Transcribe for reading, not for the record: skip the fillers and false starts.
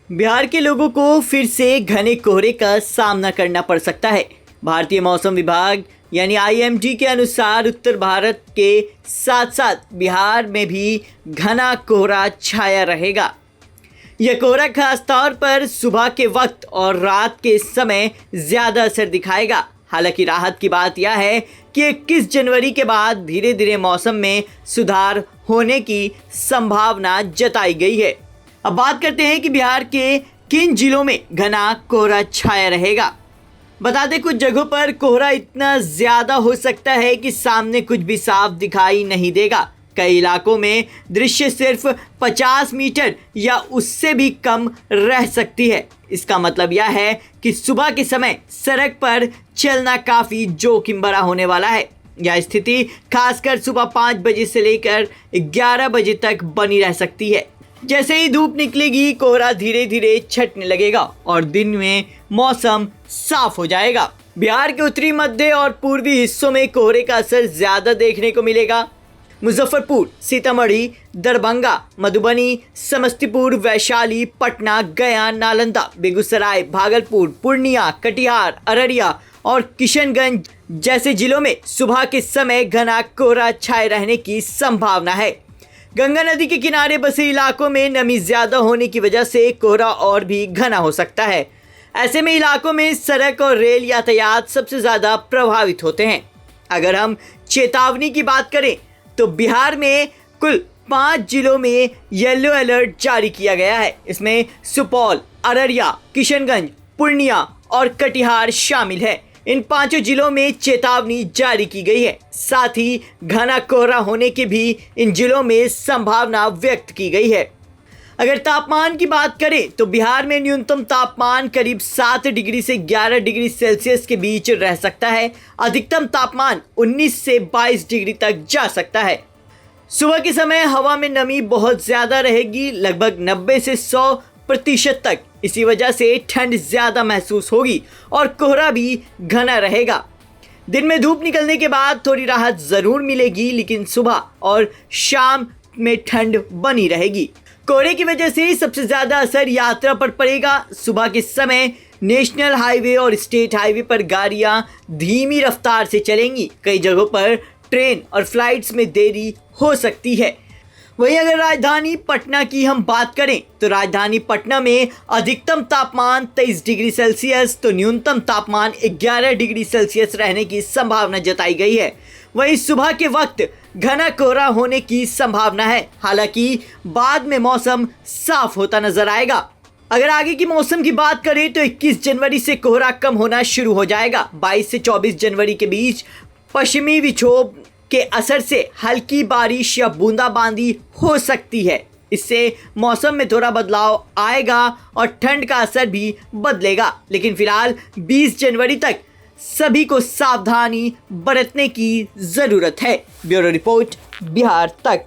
बिहार के लोगों को फिर से घने कोहरे का सामना करना पड़ सकता है। भारतीय मौसम विभाग यानी IMD के अनुसार उत्तर भारत के साथ साथ बिहार में भी घना कोहरा छाया रहेगा। यह कोहरा खास तौर पर सुबह के वक्त और रात के समय ज़्यादा असर दिखाएगा। हालांकि राहत की बात यह है कि 21 जनवरी के बाद धीरे धीरे मौसम में सुधार होने की संभावना जताई गई है। अब बात करते हैं कि बिहार के किन जिलों में घना कोहरा छाया रहेगा। बता दें, कुछ जगहों पर कोहरा इतना ज़्यादा हो सकता है कि सामने कुछ भी साफ दिखाई नहीं देगा। कई इलाकों में दृश्य सिर्फ 50 मीटर या उससे भी कम रह सकती है। इसका मतलब यह है कि सुबह के समय सड़क पर चलना काफ़ी जोखिम भरा होने वाला है। यह स्थिति खासकर सुबह 5 बजे से लेकर 11 बजे तक बनी रह सकती है। जैसे ही धूप निकलेगी, कोहरा धीरे धीरे छटने लगेगा और दिन में मौसम साफ हो जाएगा। बिहार के उत्तरी, मध्य और पूर्वी हिस्सों में कोहरे का असर ज़्यादा देखने को मिलेगा। मुजफ्फरपुर, सीतामढ़ी, दरभंगा, मधुबनी, समस्तीपुर, वैशाली, पटना, गया, नालंदा, बेगूसराय, भागलपुर, पूर्णिया, कटिहार, अररिया और किशनगंज जैसे जिलों में सुबह के समय घना कोहरा छाए रहने की संभावना है। गंगा नदी के किनारे बसे इलाकों में नमी ज़्यादा होने की वजह से कोहरा और भी घना हो सकता है। ऐसे में इलाकों में सड़क और रेल यातायात सबसे ज़्यादा प्रभावित होते हैं। अगर हम चेतावनी की बात करें तो बिहार में कुल 5 जिलों में येलो अलर्ट जारी किया गया है। इसमें सुपौल, अररिया, किशनगंज, पूर्णिया और कटिहार शामिल है। इन 5 जिलों में चेतावनी जारी की गई है। साथ ही घना कोहरा होने की भी इन जिलों में संभावना व्यक्त की गई है। अगर तापमान की बात करें तो बिहार में न्यूनतम तापमान करीब 7 डिग्री से 11 डिग्री सेल्सियस के बीच रह सकता है। अधिकतम तापमान 19 से 22 डिग्री तक जा सकता है। सुबह के समय हवा में नमी बहुत ज़्यादा रहेगी, लगभग 90 से 100% तक। इसी वजह से ठंड ज़्यादा महसूस होगी और कोहरा भी घना रहेगा। दिन में धूप निकलने के बाद थोड़ी राहत ज़रूर मिलेगी, लेकिन सुबह और शाम में ठंड बनी रहेगी। कोहरे की वजह से सबसे ज़्यादा असर यात्रा पर पड़ेगा। सुबह के समय नेशनल हाईवे और स्टेट हाईवे पर गाड़ियां धीमी रफ्तार से चलेंगी। कई जगहों पर ट्रेन और फ्लाइट्स में देरी हो सकती है। वहीं अगर राजधानी पटना की हम बात करें तो राजधानी पटना में अधिकतम तापमान 23 डिग्री सेल्सियस तो न्यूनतम तापमान 11 डिग्री सेल्सियस रहने की संभावना जताई गई है। वहीं सुबह के वक्त घना कोहरा होने की संभावना है। हालांकि बाद में मौसम साफ होता नजर आएगा। अगर आगे की मौसम की बात करें तो 21 जनवरी से कोहरा कम होना शुरू हो जाएगा। 22 से 24 जनवरी के बीच पश्चिमी विक्षोभ के असर से हल्की बारिश या बूंदाबांदी हो सकती है। इससे मौसम में थोड़ा बदलाव आएगा और ठंड का असर भी बदलेगा। लेकिन फिलहाल 20 जनवरी तक सभी को सावधानी बरतने की ज़रूरत है। ब्यूरो रिपोर्ट, बिहार तक।